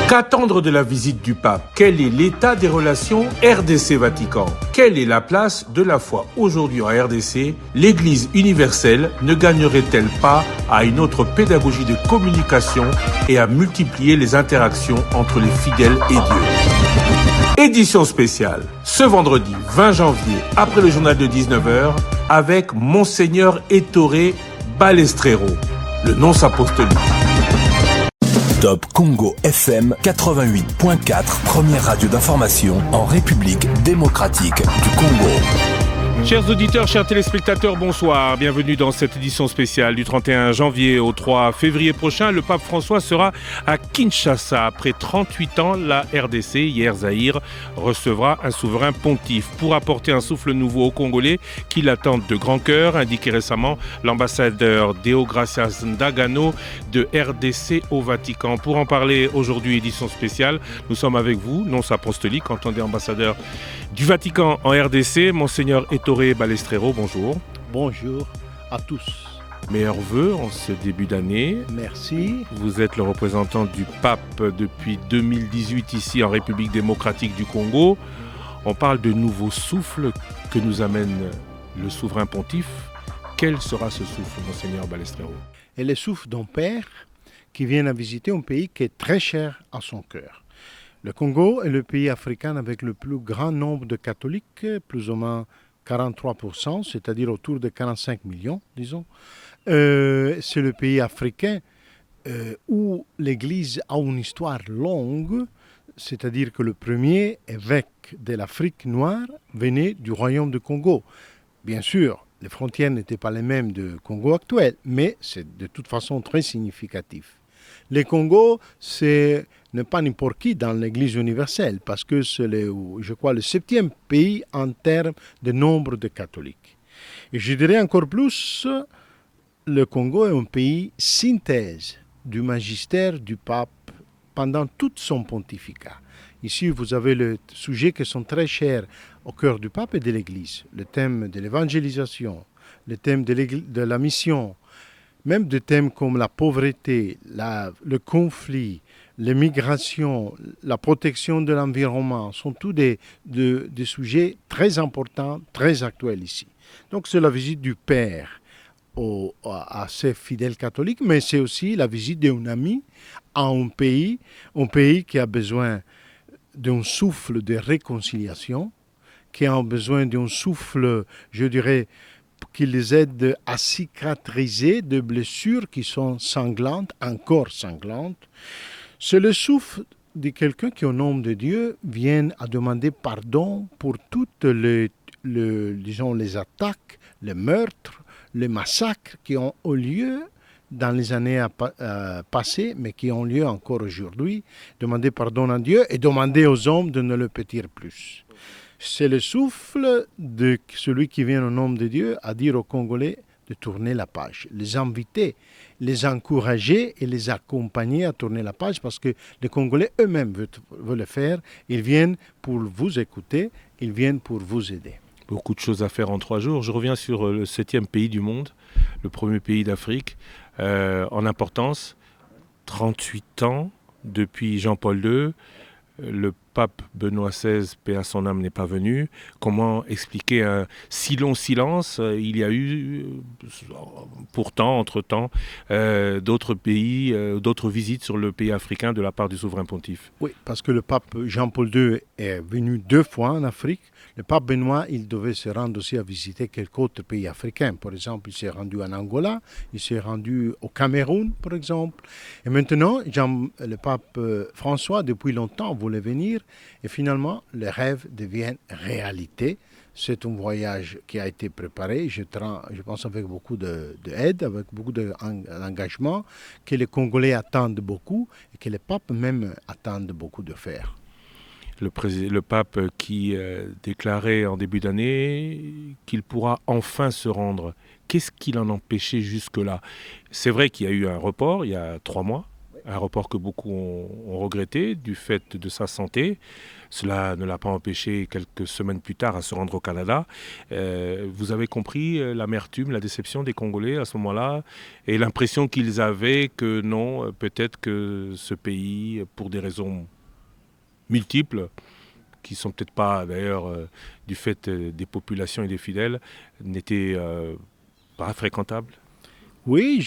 Qu'attendre de la visite du pape? Quel est l'état des relations RDC-Vatican? Quelle est la place de la foi aujourd'hui en RDC? L'Église universelle ne gagnerait-elle pas à une autre pédagogie de communication et à multiplier les interactions entre les fidèles et Dieu? Édition spéciale, ce vendredi 20 janvier, après le journal de 19h, avec Monseigneur Ettore Balestrero, le nonce apostolique. Top Congo FM 88.4, première radio d'information en République démocratique du Congo. Chers auditeurs, chers téléspectateurs, bonsoir. Bienvenue dans cette édition spéciale du 31 janvier au 3 février prochain. Le pape François sera à Kinshasa. Après 38 ans, la RDC, hier Zaïre, recevra un souverain pontife pour apporter un souffle nouveau aux Congolais qui l'attendent de grand cœur, indiqué récemment l'ambassadeur Deogracias Ndagano de RDC au Vatican. Pour en parler aujourd'hui, édition spéciale, nous sommes avec vous, nonce apostolique, entendez ambassadeur du Vatican en RDC, Monseigneur Ettore Balestrero, bonjour. Bonjour à tous. Meilleurs vœux en ce début d'année. Merci. Vous êtes le représentant du pape depuis 2018 ici en République démocratique du Congo. On parle de nouveau souffle que nous amène le souverain pontife. Quel sera ce souffle, Monseigneur Balestrero? Et le souffle d'un père qui vient à visiter un pays qui est très cher à son cœur. Le Congo est le pays africain avec le plus grand nombre de catholiques, plus ou moins 43%, c'est-à-dire autour de 45 millions, disons. C'est le pays africain où l'Église a une histoire longue, c'est-à-dire que le premier évêque de l'Afrique noire venait du royaume du Congo. Bien sûr, les frontières n'étaient pas les mêmes du Congo actuel, mais c'est de toute façon très significatif. Le Congo, n'est pas n'importe qui dans l'Église universelle, parce que c'est, je crois, le 7e pays en termes de nombre de catholiques. Et je dirais encore plus, le Congo est un pays synthèse du magistère du pape pendant tout son pontificat. Ici, vous avez les sujets qui sont très chers au cœur du pape et de l'Église. Le thème de l'évangélisation, le thème de la mission, même des thèmes comme la pauvreté, le conflit, les migrations, la protection de l'environnement sont tous des sujets très importants, très actuels ici. Donc c'est la visite du Père à ses fidèles catholiques, mais c'est aussi la visite d'un ami à un pays qui a besoin d'un souffle de réconciliation, qui a besoin d'un souffle, je dirais, qui les aide à cicatriser de blessures qui sont sanglantes, encore sanglantes. C'est le souffle de quelqu'un qui, au nom de Dieu, vient à demander pardon pour toutes les attaques, les meurtres, les massacres qui ont eu lieu dans les années passées, mais qui ont lieu encore aujourd'hui. Demander pardon à Dieu et demander aux hommes de ne le pétir plus. C'est le souffle de celui qui vient au nom de Dieu à dire aux Congolais de tourner la page, les inviter, les encourager et les accompagner à tourner la page parce que les Congolais eux-mêmes veulent le faire. Ils viennent pour vous écouter, ils viennent pour vous aider. Beaucoup de choses à faire en 3 jours. Je reviens sur le 7e pays du monde, le premier pays d'Afrique, en importance, 38 ans depuis Jean-Paul II. Le pape Benoît XVI, paix à son âme, n'est pas venu. Comment expliquer un si long silence? Il y a eu, pourtant, entre-temps, d'autres pays, d'autres visites sur le pays africain de la part du souverain pontife. Oui, parce que le pape Jean-Paul II est venu 2 fois en Afrique. Le pape Benoît, il devait se rendre aussi à visiter quelques autres pays africains. Par exemple, il s'est rendu en Angola, il s'est rendu au Cameroun, par exemple. Et maintenant, le pape François, depuis longtemps, voulait venir. Et finalement, le rêve devient réalité. C'est un voyage qui a été préparé, je pense avec beaucoup d'aide, avec beaucoup d'engagement, que les Congolais attendent beaucoup et que les papes même attendent beaucoup de faire. Le pape qui déclarait en début d'année qu'il pourra enfin se rendre. Qu'est-ce qui l'en empêchait jusque-là? C'est vrai qu'il y a eu un report il y a 3 mois. Un report que beaucoup ont regretté du fait de sa santé. Cela ne l'a pas empêché quelques semaines plus tard à se rendre au Canada. Vous avez compris l'amertume, la déception des Congolais à ce moment-là et l'impression qu'ils avaient que non, peut-être que ce pays, pour des raisons multiples, qui sont peut-être pas d'ailleurs du fait des populations et des fidèles, n'était pas fréquentable. Oui,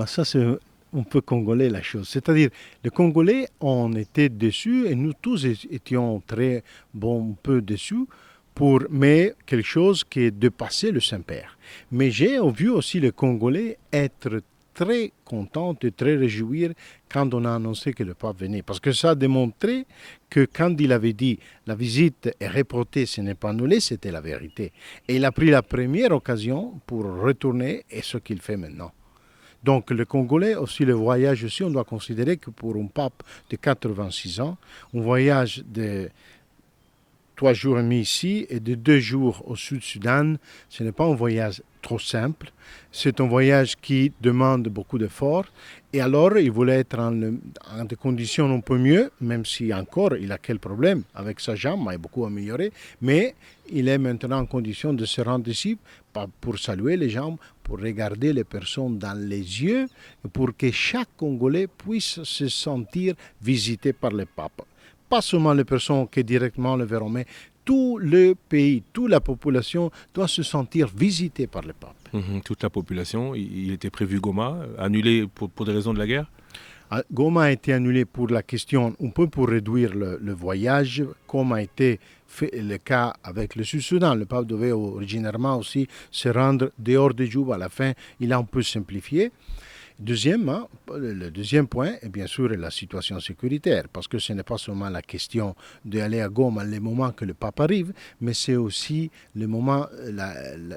ça c'est un peu congolais la chose. C'est-à-dire, les Congolais, on était déçus et nous tous étions très un peu déçus mais quelque chose qui est dépassé le Saint-Père. Mais j'ai vu aussi les Congolais être très contents et très réjouis quand on a annoncé que le pape venait. Parce que ça a démontré que quand il avait dit la visite est reportée, ce n'est pas annulé, c'était la vérité. Et il a pris la première occasion pour retourner et ce qu'il fait maintenant. Donc le Congolais, aussi le voyage aussi, on doit considérer que pour un pape de 86 ans, un voyage de 3 jours et demi ici et de 2 jours au Sud-Soudan, ce n'est pas un voyage trop simple. C'est un voyage qui demande beaucoup d'efforts. Et alors, il voulait être en des conditions un peu mieux, même si encore il a quel problème avec sa jambe, il a beaucoup amélioré. Mais il est maintenant en condition de se rendre ici pour saluer les gens, pour regarder les personnes dans les yeux, pour que chaque Congolais puisse se sentir visité par le pape. Pas seulement les personnes qui directement le verront, mais tout le pays, toute la population doit se sentir visitée par le pape. Toute la population. Il était prévu Goma, annulé pour des raisons de la guerre. Goma a été annulé pour la question, un peu pour réduire le voyage, comme a été fait le cas avec le Sud-Soudan. Le pape devait originairement aussi se rendre dehors de Djouba. À la fin, il a un peu simplifié. Deuxièmement, le deuxième point est bien sûr la situation sécuritaire, parce que ce n'est pas seulement la question d'aller à Goma le moment que le pape arrive, mais c'est aussi le moment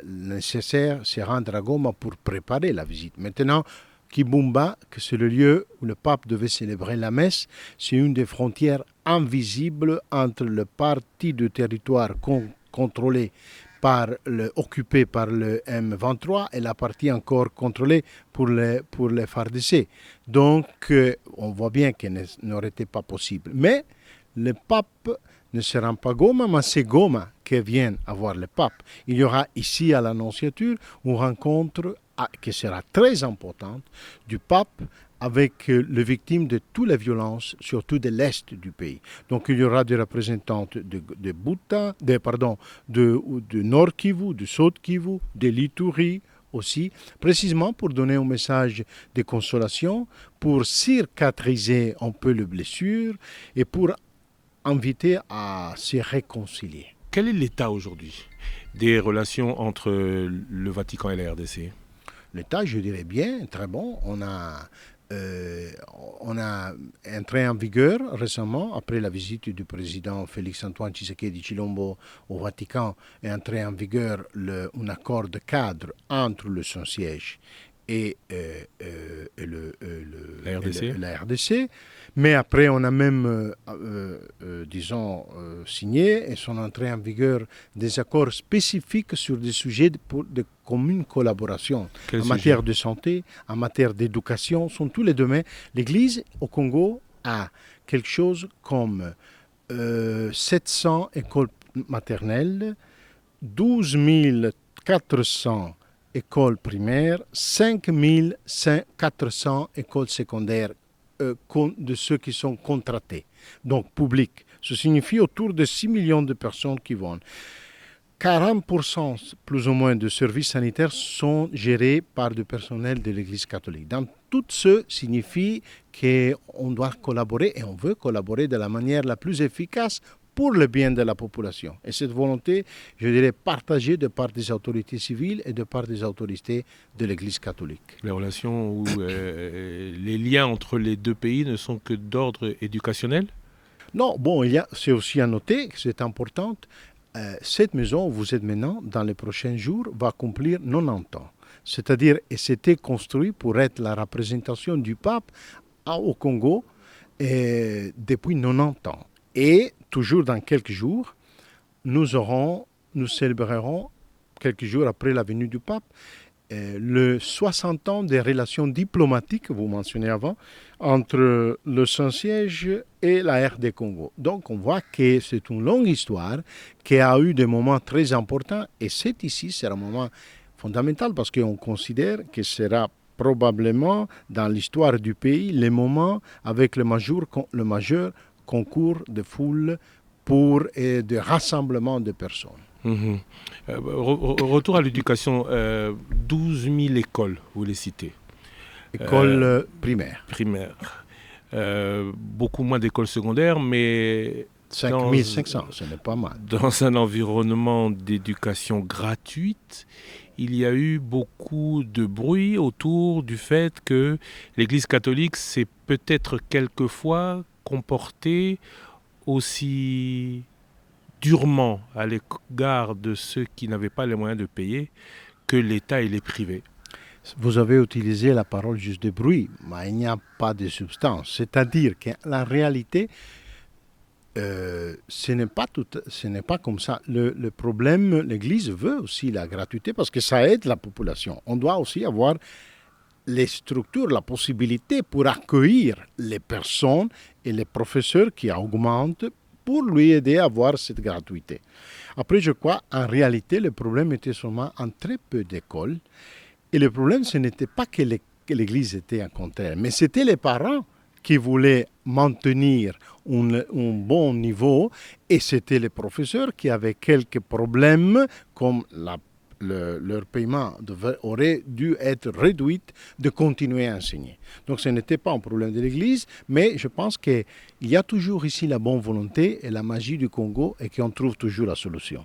nécessaire de se rendre à Goma pour préparer la visite. Maintenant, Kibumba, que c'est le lieu où le pape devait célébrer la messe, c'est une des frontières invisibles entre le parti de territoire contrôlé occupé par le M23 et la partie encore contrôlée pour les FARDC. Donc, on voit bien que n'aurait été pas possible. Mais le pape ne se rend pas à Goma, mais c'est Goma qui vient voir le pape. Il y aura ici à l'Annonciature une rencontre qui sera très importante du pape avec les victimes de toutes les violences, surtout de l'Est du pays. Donc il y aura des représentants de Nord Kivu, de Sud Kivu, de l'Ituri aussi, précisément pour donner un message de consolation, pour cicatriser un peu les blessures et pour inviter à se réconcilier. Quel est l'état aujourd'hui des relations entre le Vatican et la RDC ? L'état, je dirais bien, très bon. On a entré en vigueur récemment, après la visite du président Félix-Antoine Tshisekedi Tshilombo au Vatican, est entré en vigueur un accord de cadre entre le Saint-Siège et la RDC. Mais après, on a même, signé et sont entrés en vigueur des accords spécifiques sur des sujets de commune collaboration. En matière de santé, en matière d'éducation, sont tous les domaines. L'Église au Congo a quelque chose comme 700 écoles maternelles, 12 400 écoles primaires, 5 400 écoles secondaires de ceux qui sont contractés, donc publics. Ce signifie autour de 6 millions de personnes qui vont. 40% plus ou moins de services sanitaires sont gérés par du personnel de l'Église catholique. Donc, tout ce signifie qu'on doit collaborer et on veut collaborer de la manière la plus efficace pour le bien de la population. Et cette volonté, je dirais, partagée de part des autorités civiles et de part des autorités de l'Église catholique. Les relations ou les liens entre les deux pays ne sont que d'ordre éducationnel ? Non, bon, c'est aussi à noter que c'est important. Cette maison où vous êtes maintenant, dans les prochains jours, va accomplir 90 ans. C'est-à-dire, et c'était construit pour être la représentation du pape au Congo depuis 90 ans. Et toujours dans quelques jours, nous célébrerons, quelques jours après la venue du pape, le 60 ans des relations diplomatiques, que vous mentionnez avant, entre le Saint-Siège et la RD Congo. Donc on voit que c'est une longue histoire qui a eu des moments très importants et c'est un moment fondamental parce qu'on considère que sera probablement dans l'histoire du pays le moment avec le majeur concours de foule pour de rassemblement de personnes. Retour à l'éducation, 12 000 écoles, vous les citez. Écoles primaires. Beaucoup moins d'écoles secondaires, mais 5500, ce n'est pas mal. Dans un environnement d'éducation gratuite, il y a eu beaucoup de bruit autour du fait que l'Église catholique s'est peut-être quelquefois comportée aussi durement à l'égard de ceux qui n'avaient pas les moyens de payer que l'État et les privés. Vous avez utilisé la parole juste de bruit, mais il n'y a pas de substance. C'est-à-dire que la réalité, ce n'est pas comme ça. Le problème, l'Église veut aussi la gratuité parce que ça aide la population. On doit aussi avoir les structures, la possibilité pour accueillir les personnes et les professeurs qui augmentent pour lui aider à avoir cette gratuité. Après, je crois, en réalité, le problème était seulement en très peu d'écoles. Et le problème, ce n'était pas que l'Église était en contraire, mais c'était les parents qui voulaient maintenir un bon niveau et c'était les professeurs qui avaient quelques problèmes comme leur paiement aurait dû être réduit de continuer à enseigner. Donc ce n'était pas un problème de l'Église, mais je pense qu'il y a toujours ici la bonne volonté et la magie du Congo et qu'on trouve toujours la solution.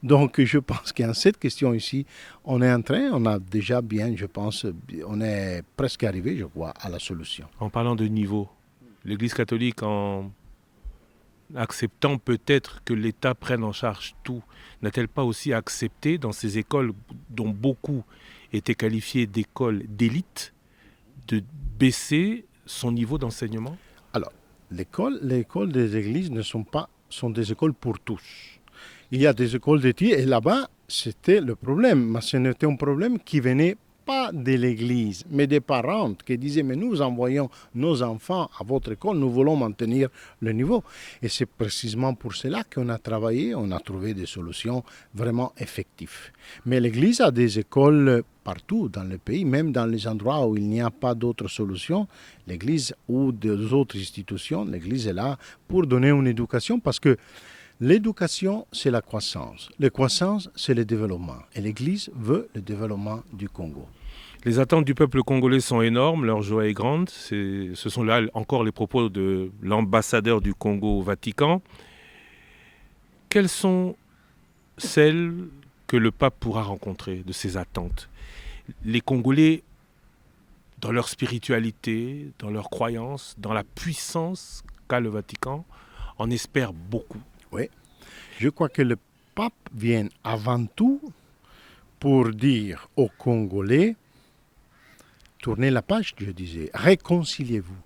Donc je pense qu'en cette question ici, on a déjà bien, je pense, on est presque arrivé, je crois, à la solution. En parlant de niveau, l'Église catholique, en acceptant peut-être que l'État prenne en charge tout, n'a-t-elle pas aussi accepté dans ces écoles dont beaucoup étaient qualifiées d'écoles d'élite de baisser son niveau d'enseignement? Alors, les écoles des églises sont des écoles pour tous. Il y a des écoles d'études et là-bas, c'était le problème. Mais ce n'était un problème qui venait pas de l'église, mais des parents qui disaient « mais nous envoyons nos enfants à votre école, nous voulons maintenir le niveau ». Et c'est précisément pour cela qu'on a travaillé, on a trouvé des solutions vraiment effectives. Mais l'église a des écoles partout dans le pays, même dans les endroits où il n'y a pas d'autres solutions, l'église ou des autres institutions, l'église est là pour donner une éducation parce que l'éducation, c'est la croissance. La croissance, c'est le développement. Et l'Église veut le développement du Congo. Les attentes du peuple congolais sont énormes, leur joie est grande. Ce sont là encore les propos de l'ambassadeur du Congo au Vatican. Quelles sont celles que le pape pourra rencontrer de ces attentes? Les Congolais, dans leur spiritualité, dans leur croyance, dans la puissance qu'a le Vatican, en espèrent beaucoup. Oui, je crois que le pape vient avant tout pour dire aux Congolais, tournez la page, je disais, réconciliez-vous.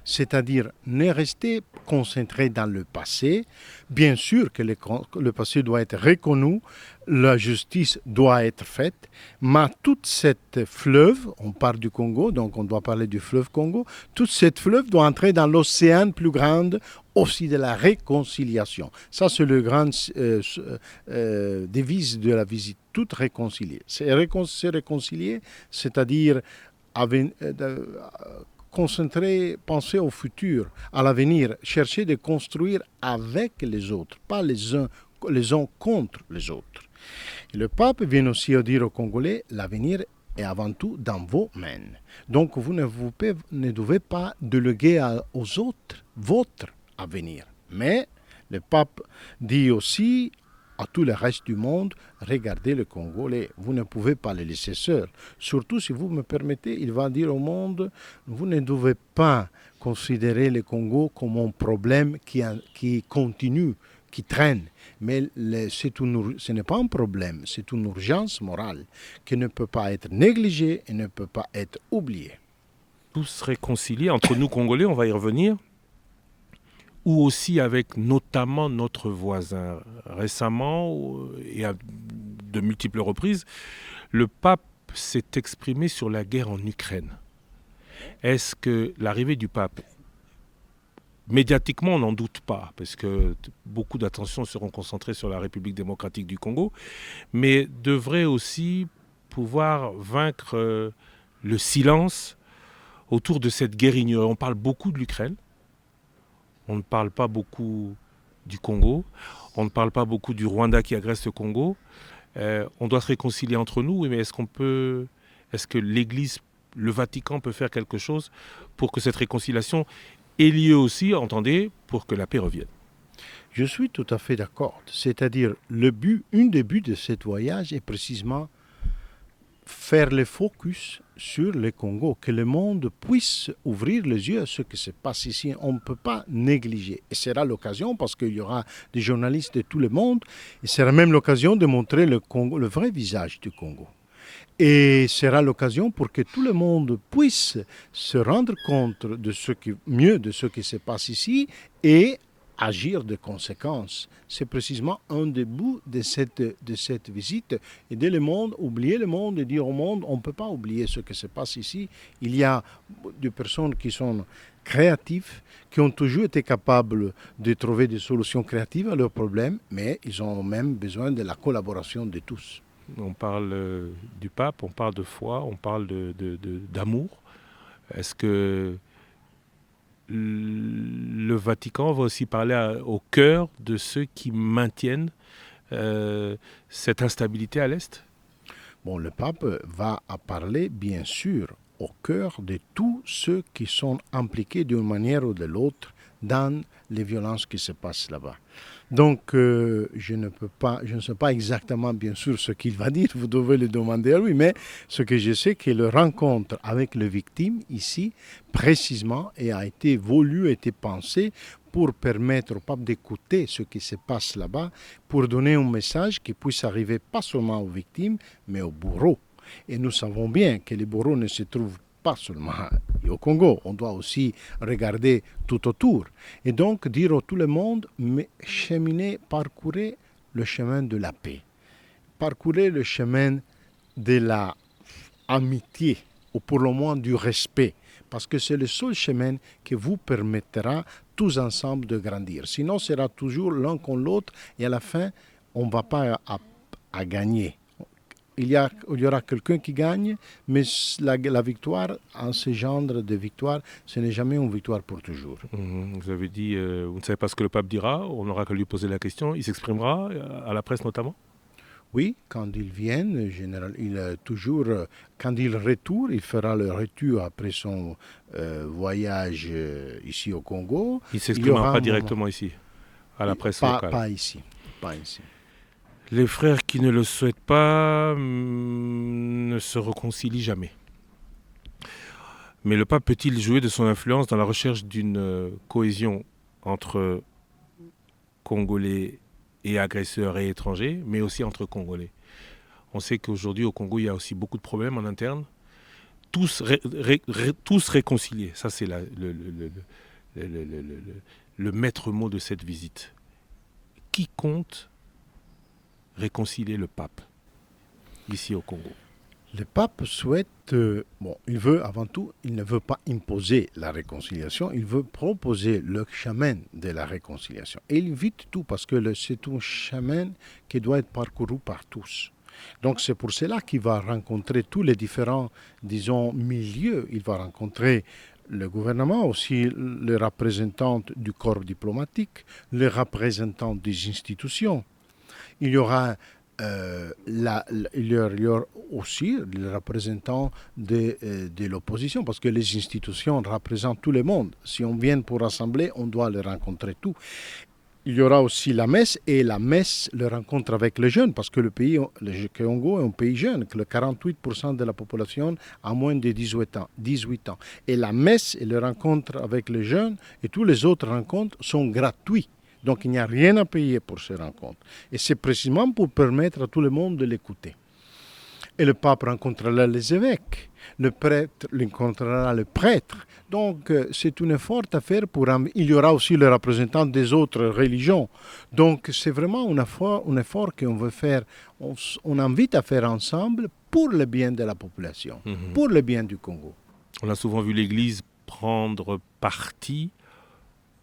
C'est-à-dire, ne restez concentrés dans le passé. Bien sûr que le passé doit être reconnu, la justice doit être faite, mais toute cette fleuve, on parle du Congo, donc on doit parler du fleuve Congo, toute cette fleuve doit entrer dans l'océan plus grand, aussi de la réconciliation. Ça, c'est le grand devise de la visite, tout réconcilier. C'est réconcilier, c'est-à-dire concentrer, penser au futur, à l'avenir, chercher de construire avec les autres, pas les uns contre les autres. Et le pape vient aussi dire aux Congolais, l'avenir est avant tout dans vos mains. Donc vous ne devez pas déléguer aux autres votre avenir. Mais le pape dit aussi à tout le reste du monde, regardez le Congolais, vous ne pouvez pas les laisser seuls. Surtout si vous me permettez, il va dire au monde, vous ne devez pas considérer le Congo comme un problème qui continue, qui traîne. Mais ce n'est pas un problème, c'est une urgence morale qui ne peut pas être négligée et ne peut pas être oubliée. Tous réconciliés, entre nous Congolais, on va y revenir, ou aussi avec notamment notre voisin. Récemment, et à de multiples reprises, le pape s'est exprimé sur la guerre en Ukraine. Est-ce que l'arrivée du pape, médiatiquement on n'en doute pas, parce que beaucoup d'attention seront concentrées sur la République démocratique du Congo, mais devrait aussi pouvoir vaincre le silence autour de cette guerre ignorée. On parle beaucoup de l'Ukraine, on ne parle pas beaucoup du Congo, on ne parle pas beaucoup du Rwanda qui agresse le Congo. On doit se réconcilier entre nous, oui, mais est-ce que l'Église, le Vatican peut faire quelque chose pour que cette réconciliation ait lieu aussi, entendez, pour que la paix revienne? Je suis tout à fait d'accord. C'est-à-dire, un des buts de ce voyage est précisément faire le focus sur le Congo, que le monde puisse ouvrir les yeux à ce qui se passe ici. On ne peut pas négliger. Et ce sera l'occasion, parce qu'il y aura des journalistes de tout le monde, et ce sera même l'occasion de montrer le vrai visage du Congo. Et sera l'occasion pour que tout le monde puisse se rendre compte de ce qui se passe ici et agir de conséquence. C'est précisément un des bouts de cette visite. Aider le monde, oublier le monde et dire au monde, on ne peut pas oublier ce qui se passe ici. Il y a des personnes qui sont créatives, qui ont toujours été capables de trouver des solutions créatives à leurs problèmes, mais ils ont même besoin de la collaboration de tous. On parle du pape, on parle de foi, on parle d'amour. Est-ce que le Vatican va aussi parler au cœur de ceux qui maintiennent cette instabilité à l'Est? Bon, le pape va parler, bien sûr, au cœur de tous ceux qui sont impliqués d'une manière ou de l'autre dans les violences qui se passent là-bas. Donc, je ne sais pas exactement, bien sûr, ce qu'il va dire, vous devez le demander à lui, mais ce que je sais, c'est que la rencontre avec les victimes ici, précisément, a été pensée pour permettre au pape d'écouter ce qui se passe là-bas, pour donner un message qui puisse arriver pas seulement aux victimes, mais aux bourreaux. Et nous savons bien que les bourreaux ne se trouvent pas seulement au Congo, on doit aussi regarder tout autour. Et donc dire à tout le monde, mais parcourez le chemin de la paix, parcourez le chemin de l'amitié, ou pour le moins du respect, parce que c'est le seul chemin qui vous permettra tous ensemble de grandir. Sinon, ce sera toujours l'un contre l'autre, et à la fin, on ne va pas à gagner. Il y aura quelqu'un qui gagne, mais la victoire, en ce genre de victoire, ce n'est jamais une victoire pour toujours. Vous avez dit, vous ne savez pas ce que le pape dira, on n'aura qu'à lui poser la question, il s'exprimera à la presse notamment? Oui, quand il vient, quand il retourne, il fera le retour après son voyage ici au Congo. Il ne s'exprimera pas directement ici, à la presse locale? Pas ici. Les frères qui ne le souhaitent pas ne se réconcilient jamais. Mais le pape peut-il jouer de son influence dans la recherche d'une cohésion entre Congolais et agresseurs et étrangers, mais aussi entre Congolais? On sait qu'aujourd'hui au Congo, il y a aussi beaucoup de problèmes en interne. Tous réconciliés, ça c'est le maître mot de cette visite. Qui compte réconcilier le pape ici au Congo? Le pape souhaite, il ne veut pas imposer la réconciliation, il veut proposer le chemin de la réconciliation. Et il invite tout, parce que c'est un chemin qui doit être parcouru par tous. Donc c'est pour cela qu'il va rencontrer tous les différents, milieux. Il va rencontrer le gouvernement, aussi les représentants du corps diplomatique, les représentants des institutions. Il y aura aussi les représentants de l'opposition, parce que les institutions représentent tout le monde. Si on vient pour rassembler, on doit les rencontrer tous. Il y aura aussi la messe, et la messe, le rencontre avec les jeunes, parce que le Congo est un pays jeune, que le 48% de la population a moins de 18 ans. Et la messe et le rencontre avec les jeunes et tous les autres rencontres sont gratuits. Donc il n'y a rien à payer pour ces rencontres. Et c'est précisément pour permettre à tout le monde de l'écouter. Et le pape rencontrera les évêques, le prêtre rencontrera le prêtre. Donc c'est un effort à faire il y aura aussi les représentants des autres religions. Donc c'est vraiment un effort qu'on veut faire, on invite à faire ensemble pour le bien de la population, pour le bien du Congo. On a souvent vu l'Église prendre parti,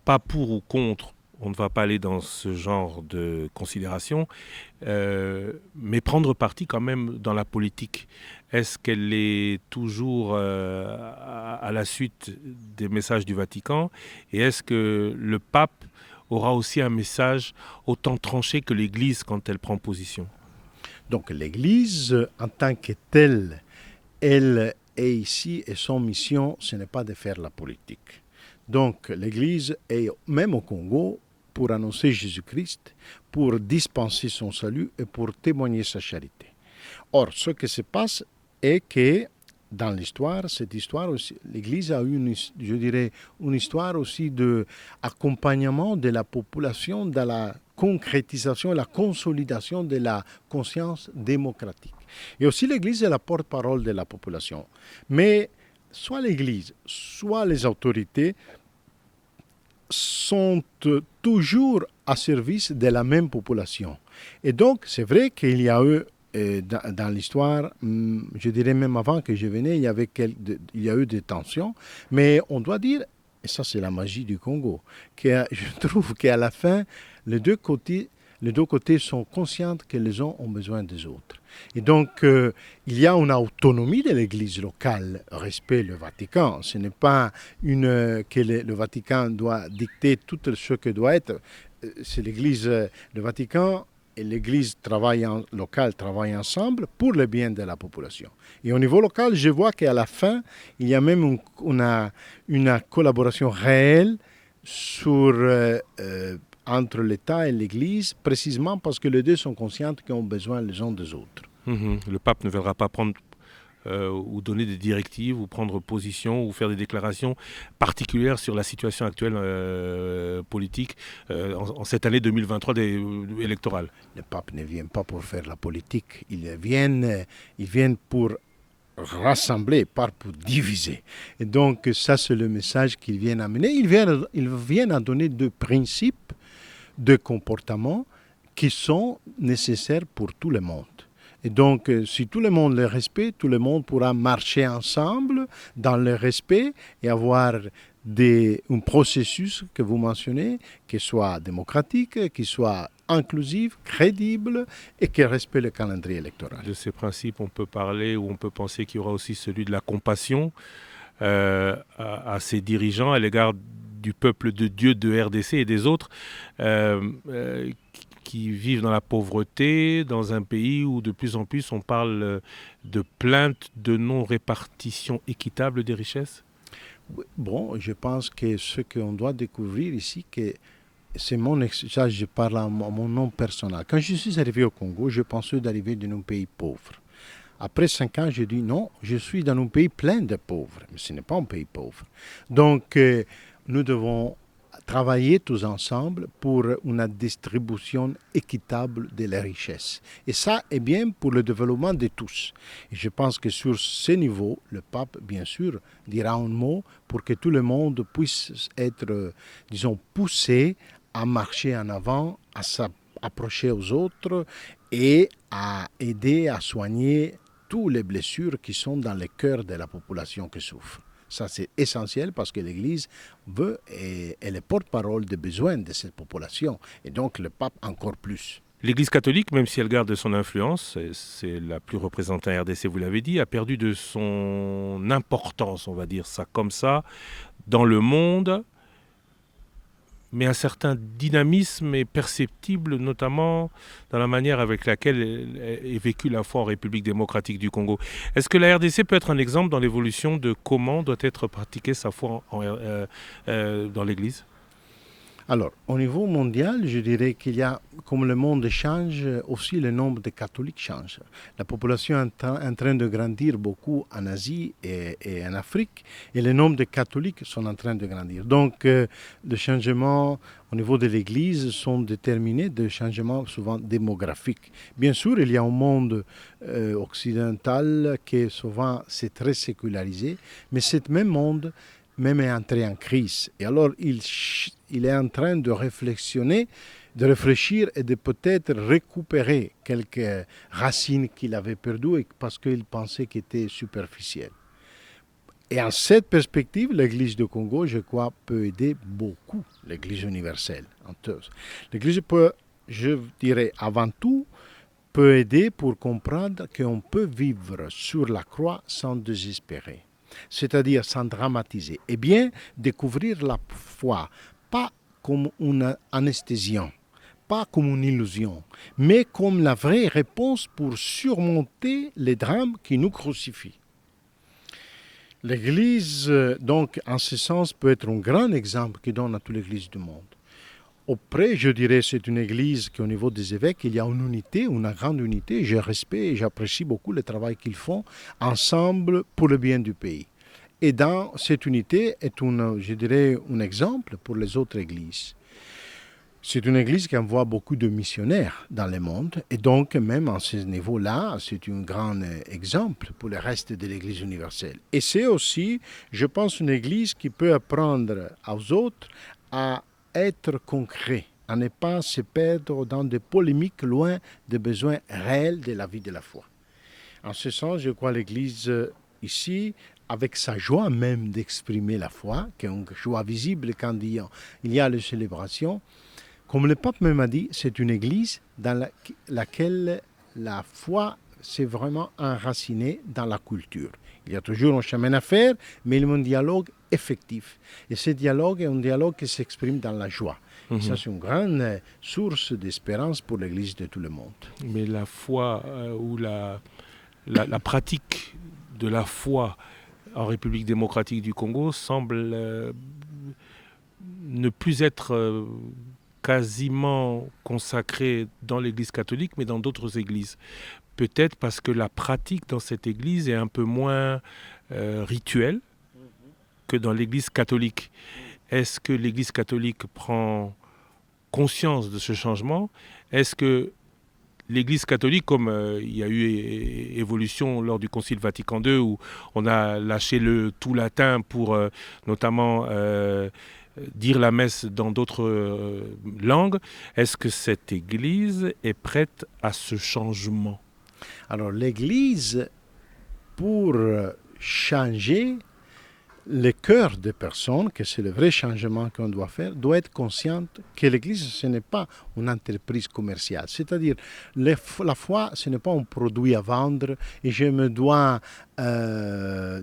pas pour ou contre, on ne va pas aller dans ce genre de considération, mais prendre parti quand même dans la politique. Est-ce qu'elle est toujours à la suite des messages du Vatican? Et est-ce que le pape aura aussi un message autant tranché que l'Église quand elle prend position? Donc l'Église, en tant que telle, elle est ici et son mission, ce n'est pas de faire la politique. Donc l'Église est, même au Congo, pour annoncer Jésus-Christ, pour dispenser son salut et pour témoigner sa charité. Or, ce qui se passe est que dans l'histoire, cette histoire aussi, l'Église a eu, une histoire aussi d'accompagnement de la population dans la concrétisation et la consolidation de la conscience démocratique. Et aussi l'Église est la porte-parole de la population. Mais soit l'Église, soit les autorités sont toujours à service de la même population. Et donc, c'est vrai qu'il y a eu, dans l'histoire, je dirais même avant que je venais, il y a eu des tensions, mais on doit dire, et ça c'est la magie du Congo, que je trouve qu'à la fin, les deux côtés sont conscients que les uns ont besoin des autres. Et donc, il y a une autonomie de l'Église locale, respect le Vatican. Ce n'est pas que le Vatican doit dicter tout ce que doit être. C'est l'Église, le Vatican et l'Église locale travaillent ensemble pour le bien de la population. Et au niveau local, je vois qu'à la fin, il y a même une collaboration réelle entre l'État et l'Église, précisément parce que les deux sont conscients qu'ils ont besoin les uns des autres. Le pape ne viendra pas prendre ou donner des directives ou prendre position ou faire des déclarations particulières sur la situation actuelle politique en cette année 2023 électorale. Le pape ne vient pas pour faire la politique, il vient pour rassembler, pas pour diviser. Et donc ça c'est le message qu'il vient amener. Il vient à donner deux principes de comportement qui sont nécessaires pour tout le monde. Et donc, si tout le monde les respecte, tout le monde pourra marcher ensemble dans le respect et avoir un processus que vous mentionnez, qui soit démocratique, qui soit inclusif, crédible et qui respecte le calendrier électoral. De ces principes, on peut parler ou on peut penser qu'il y aura aussi celui de la compassion à ses dirigeants à l'égard du peuple de Dieu de RDC et des autres qui vivent dans la pauvreté, dans un pays où de plus en plus on parle de plaintes de non-répartition équitable des richesses? Bon, je pense que ce qu'on doit découvrir ici, que c'est ça je parle à mon nom personnel. Quand je suis arrivé au Congo, je pensais d'arriver dans un pays pauvre. Après 5 ans, je dis non, je suis dans un pays plein de pauvres, mais ce n'est pas un pays pauvre. Donc, nous devons travailler tous ensemble pour une distribution équitable de la richesse. Et ça est bien pour le développement de tous. Et je pense que sur ce niveau, le pape, bien sûr, dira un mot pour que tout le monde puisse être, poussé à marcher en avant, à s'approcher aux autres et à aider à soigner toutes les blessures qui sont dans le cœur de la population qui souffre. Ça, c'est essentiel parce que l'Église veut et elle est porte-parole des besoins de cette population. Et donc, le pape encore plus. L'Église catholique, même si elle garde son influence, c'est la plus représentée en RDC, vous l'avez dit, a perdu de son importance, on va dire ça comme ça, dans le monde. Mais un certain dynamisme est perceptible, notamment dans la manière avec laquelle est vécue la foi en République démocratique du Congo. Est-ce que la RDC peut être un exemple dans l'évolution de comment doit être pratiquée sa foi dans l'Église ? Alors, au niveau mondial, je dirais qu'il y a, comme le monde change, aussi le nombre de catholiques change. La population est en train de grandir beaucoup en Asie et en Afrique, et le nombre de catholiques sont en train de grandir. Donc, les changements au niveau de l'Église sont déterminés de changements souvent démographiques. Bien sûr, il y a un monde occidental qui souvent c'est très sécularisé, mais ce même monde même est entré en crise. Et alors, il est en train de réflexionner de réfléchir et de peut-être récupérer quelques racines qu'il avait perdues parce qu'il pensait qu'elles étaient superficielles. Et en cette perspective, l'Église du Congo, je crois, peut aider beaucoup l'Église universelle. L'Église peut, je dirais avant tout, peut aider pour comprendre qu'on peut vivre sur la croix sans désespérer, c'est-à-dire sans dramatiser, et bien découvrir la foi, pas comme un anesthésiant, pas comme une illusion, mais comme la vraie réponse pour surmonter les drames qui nous crucifient. L'Église, donc, en ce sens, peut être un grand exemple qui donne à toute l'Église du monde. Auprès, je dirais, c'est une Église qui, au niveau des évêques, il y a une unité, une grande unité. Je respecte et j'apprécie beaucoup le travail qu'ils font ensemble pour le bien du pays. Et dans cette unité est, je dirais, un exemple pour les autres Églises. C'est une Église qui envoie beaucoup de missionnaires dans le monde et donc même à ce niveau-là, c'est un grand exemple pour le reste de l'Église universelle. Et c'est aussi, je pense, une Église qui peut apprendre aux autres à être concret, à ne pas se perdre dans des polémiques loin des besoins réels de la vie de la foi. En ce sens, je crois l'Église ici, avec sa joie même d'exprimer la foi, qui est une joie visible quand il y a les célébrations, comme le pape même a dit, c'est une église dans laquelle la foi s'est vraiment enracinée dans la culture. Il y a toujours un chemin à faire, mais il y a un dialogue effectif. Et ce dialogue est un dialogue qui s'exprime dans la joie. Et ça, c'est une grande source d'espérance pour l'église de tout le monde. Mais la foi ou la pratique de la foi en République démocratique du Congo semble ne plus être quasiment consacrée dans l'Église catholique, mais dans d'autres églises. Peut-être parce que la pratique dans cette église est un peu moins rituelle que dans l'Église catholique. Est-ce que l'Église catholique prend conscience de ce changement? Est-ce que l'Église catholique, comme il y a eu évolution lors du Concile Vatican II, où on a lâché le tout latin pour notamment dire la messe dans d'autres langues, est-ce que cette Église est prête à ce changement? Alors l'Église, pour changer le cœur des personnes, que c'est le vrai changement qu'on doit faire, doit être consciente que l'Église, ce n'est pas une entreprise commerciale. C'est-à-dire, la foi, ce n'est pas un produit à vendre et je me dois,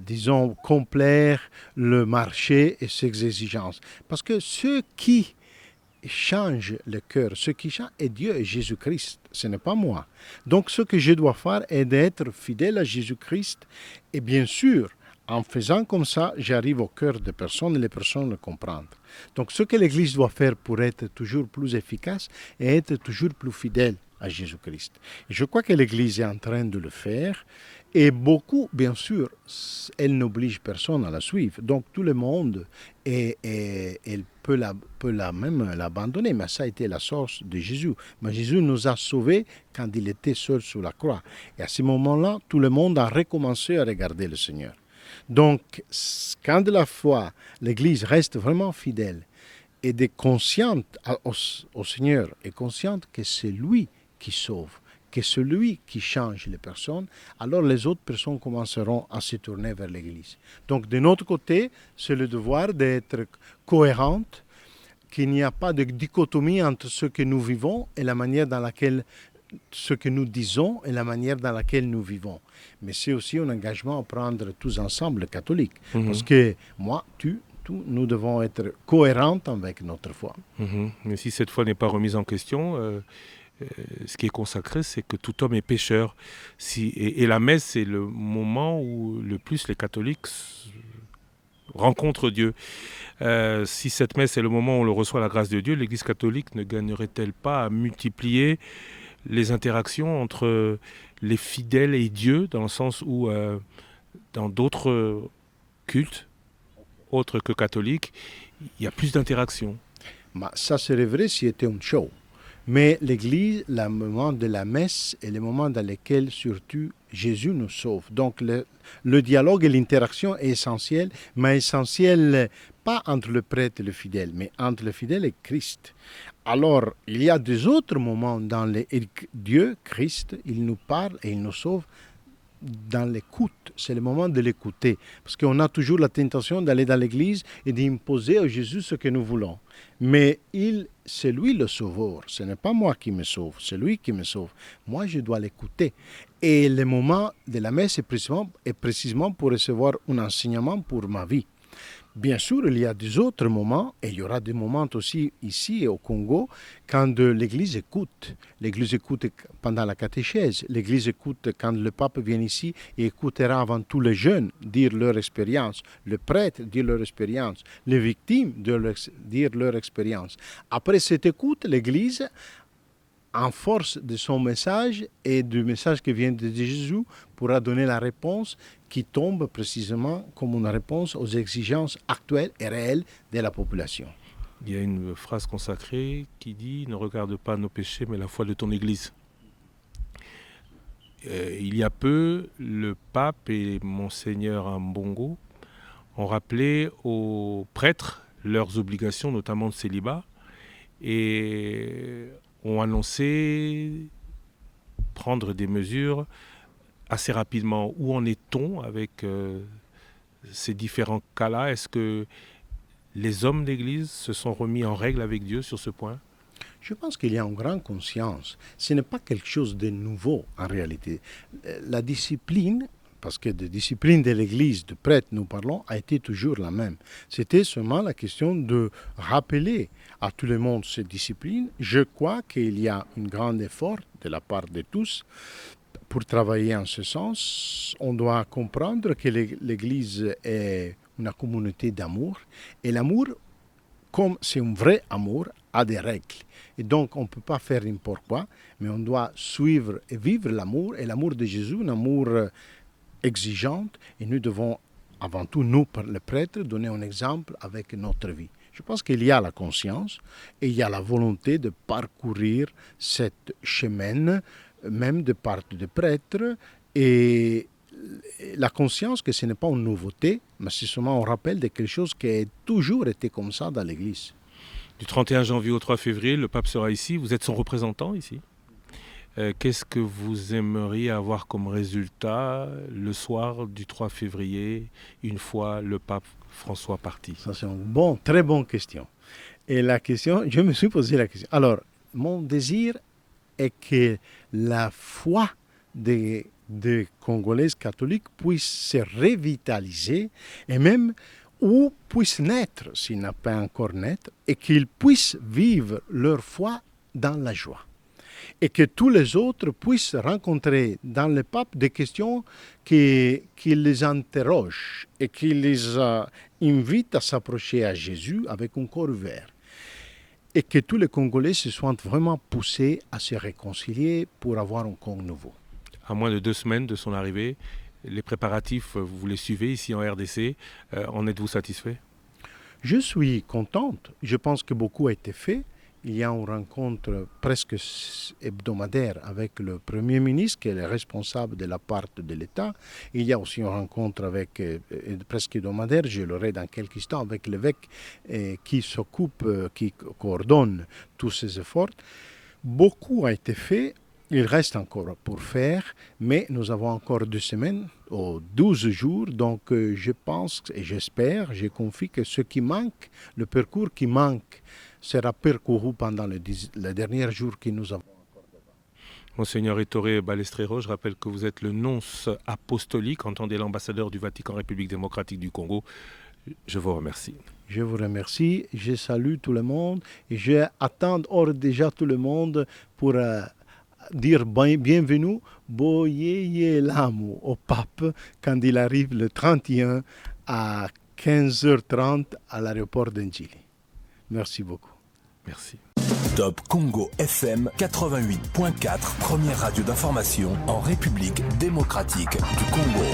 disons, complaire le marché et ses exigences. Parce que ce qui change le cœur, ce qui change est Dieu et Jésus-Christ, ce n'est pas moi. Donc, ce que je dois faire est d'être fidèle à Jésus-Christ et bien sûr, en faisant comme ça, j'arrive au cœur des personnes et les personnes le comprennent. Donc, ce que l'Église doit faire pour être toujours plus efficace est être toujours plus fidèle à Jésus-Christ. Et je crois que l'Église est en train de le faire. Et beaucoup, bien sûr, elle n'oblige personne à la suivre. Donc, tout le monde elle peut même l'abandonner. Mais ça a été la source de Jésus. Mais Jésus nous a sauvés quand il était seul sur la croix. Et à ce moment-là, tout le monde a recommencé à regarder le Seigneur. Donc, quand de la foi, l'Église reste vraiment fidèle et est consciente au Seigneur, est consciente que c'est lui qui sauve, que c'est lui qui change les personnes, alors les autres personnes commenceront à se tourner vers l'Église. Donc, de notre côté, c'est le devoir d'être cohérente, qu'il n'y a pas de dichotomie entre ce que nous vivons et la manière dans laquelle ce que nous disons et la manière dans laquelle nous vivons. Mais c'est aussi un engagement à prendre tous ensemble, catholiques. Parce que moi, nous devons être cohérents avec notre foi. Mais si cette foi n'est pas remise en question, ce qui est consacré, c'est que tout homme est pécheur. Et la messe, c'est le moment où le plus les catholiques rencontrent Dieu. Si cette messe est le moment où on reçoit la grâce de Dieu, l'Église catholique ne gagnerait-elle pas à multiplier les interactions entre les fidèles et Dieu, dans le sens où dans d'autres cultes, autres que catholiques, il y a plus d'interactions? Ça serait vrai si c'était un show. Mais l'Église, le moment de la messe est le moment dans lequel surtout Jésus nous sauve. Donc le dialogue et l'interaction est essentiel, mais essentiel pas entre le prêtre et le fidèle, mais entre le fidèle et Christ. Alors, il y a des autres moments dans lesquels Dieu, Christ, il nous parle et il nous sauve dans l'écoute. C'est le moment de l'écouter. Parce qu'on a toujours la tentation d'aller dans l'église et d'imposer à Jésus ce que nous voulons. Mais c'est lui le sauveur. Ce n'est pas moi qui me sauve, c'est lui qui me sauve. Moi, je dois l'écouter. Et le moment de la messe est précisément pour recevoir un enseignement pour ma vie. Bien sûr, il y a des autres moments, et il y aura des moments aussi ici au Congo, quand l'Église écoute. L'Église écoute pendant la catéchèse. L'Église écoute quand le pape vient ici et écoutera avant tout les jeunes dire leur expérience, le prêtre dire leur expérience, les victimes dire leur expérience. Après cette écoute, l'Église, en force de son message et du message qui vient de Jésus, pourra donner la réponse qui tombe précisément comme une réponse aux exigences actuelles et réelles de la population. Il y a une phrase consacrée qui dit « Ne regarde pas nos péchés, mais la foi de ton Église ». Il y a peu, le pape et Monseigneur Ambongo ont rappelé aux prêtres leurs obligations, notamment de célibat, et ont annoncé prendre des mesures assez rapidement. Où en est-on avec ces différents cas-là? Est-ce que les hommes d'Église se sont remis en règle avec Dieu sur ce point? Je pense qu'il y a une grande conscience. Ce n'est pas quelque chose de nouveau en réalité. La discipline, parce que de discipline de l'Église, de prêtre, nous parlons, a été toujours la même. C'était seulement la question de rappeler à tout le monde cette discipline. Je crois qu'il y a un grand effort de la part de tous pour travailler en ce sens. On doit comprendre que l'Église est une communauté d'amour. Et l'amour, comme c'est un vrai amour, a des règles. Et donc, on ne peut pas faire n'importe quoi, mais on doit suivre et vivre l'amour. Et l'amour de Jésus, un amour exigeante, et nous devons, avant tout, nous, les prêtres, donner un exemple avec notre vie. Je pense qu'il y a la conscience et il y a la volonté de parcourir cette chemin, même de part des prêtres, et la conscience que ce n'est pas une nouveauté, mais c'est seulement un rappel de quelque chose qui a toujours été comme ça dans l'Église. Du 31 janvier au 3 février, le pape sera ici. Vous êtes son représentant ici. Qu'est-ce que vous aimeriez avoir comme résultat le soir du 3 février, une fois le pape François parti? Ça, c'est une très bonne question. Et la question, je me suis posé la question. Alors, mon désir est que la foi des Congolais catholiques puisse se revitaliser et même ou puisse naître, s'il n'a pas encore naître, et qu'ils puissent vivre leur foi dans la joie. Et que tous les autres puissent rencontrer dans le pape des questions qui les interrogent et qui les invitent à s'approcher à Jésus avec un cœur ouvert. Et que tous les Congolais se soient vraiment poussés à se réconcilier pour avoir un corps nouveau. À moins de 2 semaines de son arrivée, les préparatifs, vous les suivez ici en RDC. En êtes-vous satisfait? Je suis contente. Je pense que beaucoup a été fait. Il y a une rencontre presque hebdomadaire avec le Premier ministre, qui est le responsable de la part de l'État. Il y a aussi une rencontre avec, presque hebdomadaire, je l'aurai dans quelques instants, avec l'évêque qui s'occupe, qui coordonne tous ces efforts. Beaucoup a été fait. Il reste encore pour faire, mais nous avons encore 2 semaines, ou 12 jours, donc je pense et j'espère, je confie que ce qui manque, le parcours qui manque, sera parcouru pendant les derniers jours que nous avons encore devant. Monseigneur Ettore Balestrero, je rappelle que vous êtes le nonce apostolique, entendez l'ambassadeur du Vatican République démocratique du Congo. Je vous remercie. Je vous remercie, je salue tout le monde et je attends déjà tout le monde pour dire bienvenue, Boyeye Lamu au pape quand il arrive le 31 à 15h30 à l'aéroport d'Njili. Merci beaucoup. Merci. Top Congo FM 88.4, première radio d'information en République démocratique du Congo.